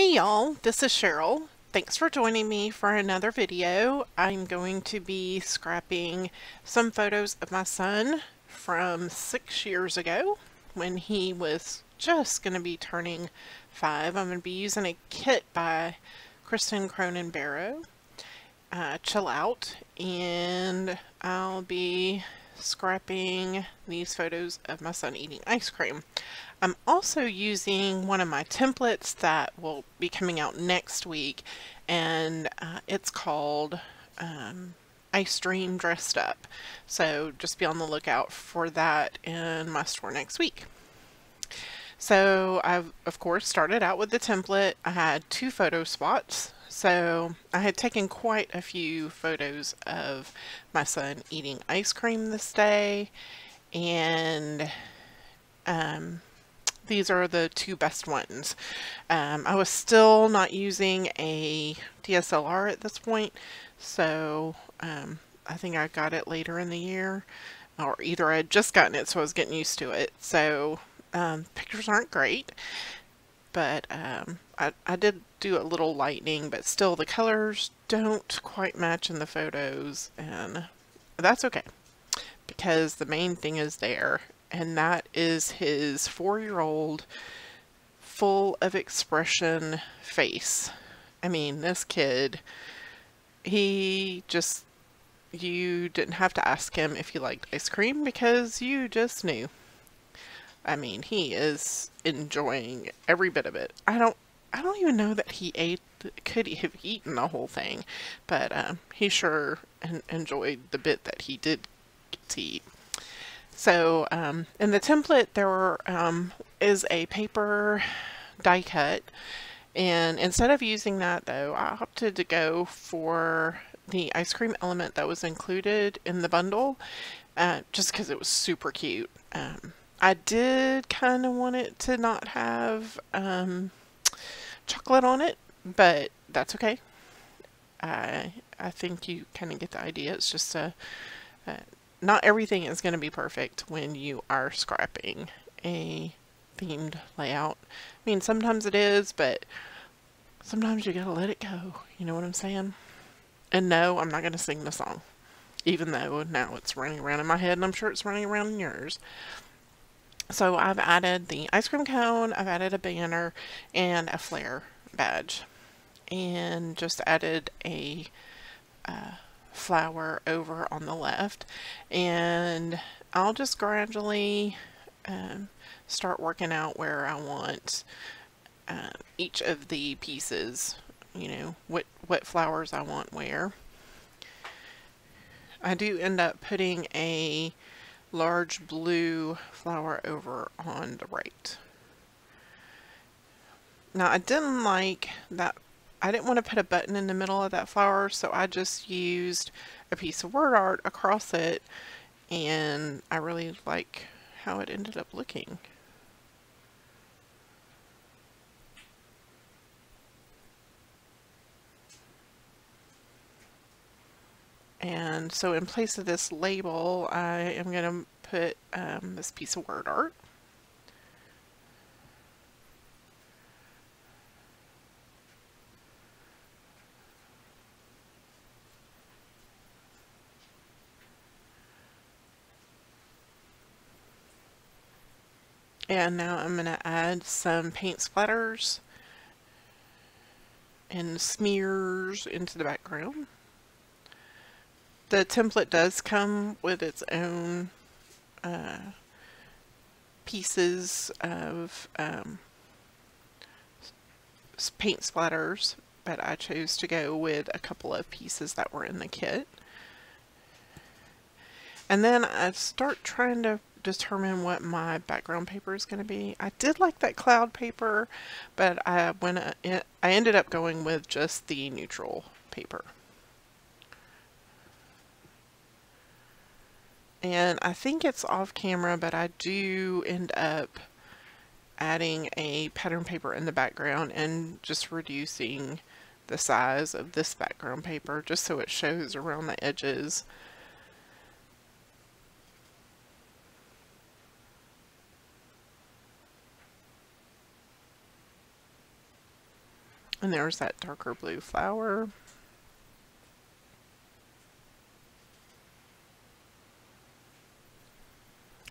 Hey y'all, this is Cheryl. Thanks for joining me for another video. I'm going to be scrapping some photos of my son from 6 years ago when he was just going to be turning 5. I'm going to be using a kit by Kristin Cronin-Barrow, Chill Out, and I'll be scrapping these photos of my son eating ice cream. I'm also using one of my templates that will be coming out next week, and it's called Ice Dream Dressed Up. So just be on the lookout for that in my store next week. So I've of course started out with the template. I had 2 photo spots. So I had taken quite a few photos of my son eating ice cream this day, and these are the 2 best ones. I was still not using a DSLR at this point, so I think I got it later in the year, or either I had just gotten it, so I was getting used to it. So pictures aren't great, but I did do a little lightening, but still the colors don't quite match in the photos, and that's okay, because the main thing is there, and that is his 4-year-old full of expression face. I mean, this kid, he just, you didn't have to ask him if he liked ice cream because you just knew. I mean, he is enjoying every bit of it. I don't even know that he could have eaten the whole thing, but he sure enjoyed the bit that he did get to eat. So in the template there is a paper die cut, and instead of using that though, I opted to go for the ice cream element that was included in the bundle, just because it was super cute. I did kind of want it to not have chocolate on it, but that's okay. I think you kind of get the idea. It's just not everything is going to be perfect when you are scrapping a themed layout. I mean, sometimes it is, but sometimes you gotta let it go. You know what I'm saying? And no, I'm not going to sing the song, even though now it's running around in my head, and I'm sure it's running around in yours. So I've added the ice cream cone, I've added a banner, and a flare badge, and just added a flower over on the left, and I'll just gradually start working out where I want each of the pieces, you know, what flowers I want where. I do end up putting a large blue flower over on the right. Now I didn't like that. I didn't want to put a button in the middle of that flower, so I just used a piece of word art across it, and I really like how it ended up looking. And so in place of this label, I am going to put this piece of word art. And now I'm going to add some paint splatters and smears into the background. The template does come with its own pieces of paint splatters, but I chose to go with a couple of pieces that were in the kit. And then I start trying to determine what my background paper is going to be. I did like that cloud paper, but I ended up going with just the neutral paper. And I think it's off camera, but I do end up adding a pattern paper in the background and just reducing the size of this background paper just so it shows around the edges. And there's that darker blue flower.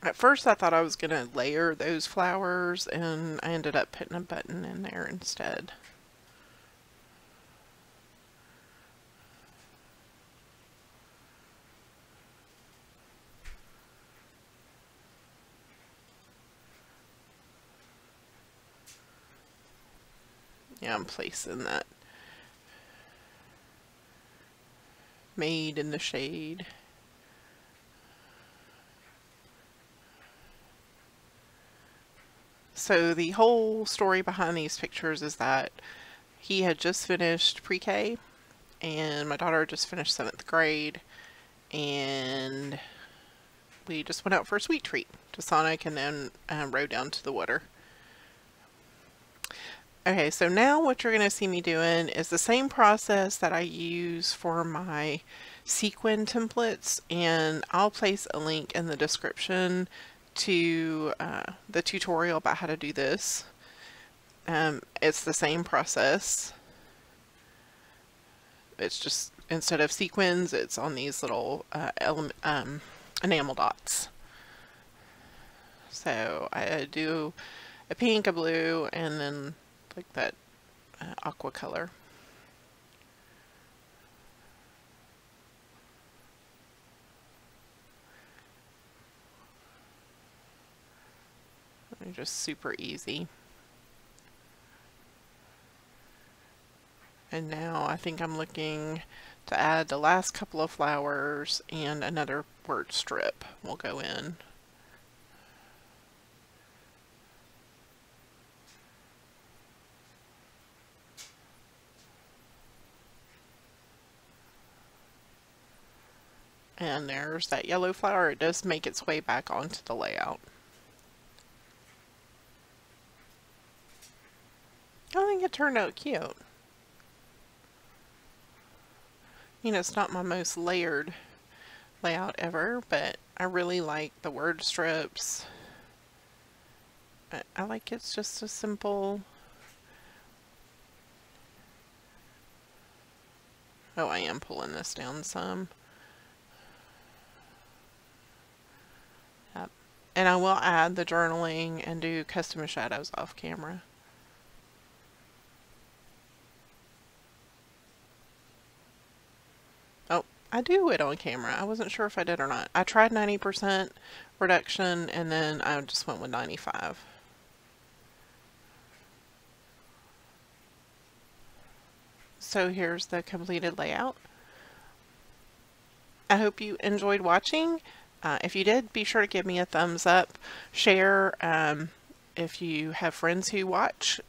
At first I thought I was going to layer those flowers, and I ended up putting a button in there instead. Yeah, I'm placing that Made in the Shade. So the whole story behind these pictures is that he had just finished pre-K and my daughter just finished 7th grade, and we just went out for a sweet treat to Sonic and then rode down to the water. Okay, so now what you're going to see me doing is the same process that I use for my sequin templates, and I'll place a link in the description to the tutorial about how to do this. It's the same process. It's just, instead of sequins, it's on these little enamel dots. So I do a pink, a blue, and then like that aqua color. They're just super easy. And now I think I'm looking to add the last couple of flowers, and another word strip will go in. And there's that yellow flower. It does make its way back onto the layout. I think it turned out cute. You know, it's not my most layered layout ever, but I really like the word strips. I like it's just a simple... Oh, I am pulling this down some. Yep. And I will add the journaling and do custom shadows off camera. Oh, I do it on camera. I wasn't sure if I did or not. I tried 90% reduction, and then I just went with 95. So here's the completed layout. I hope you enjoyed watching. If you did, be sure to give me a thumbs up. Share if you have friends who watch.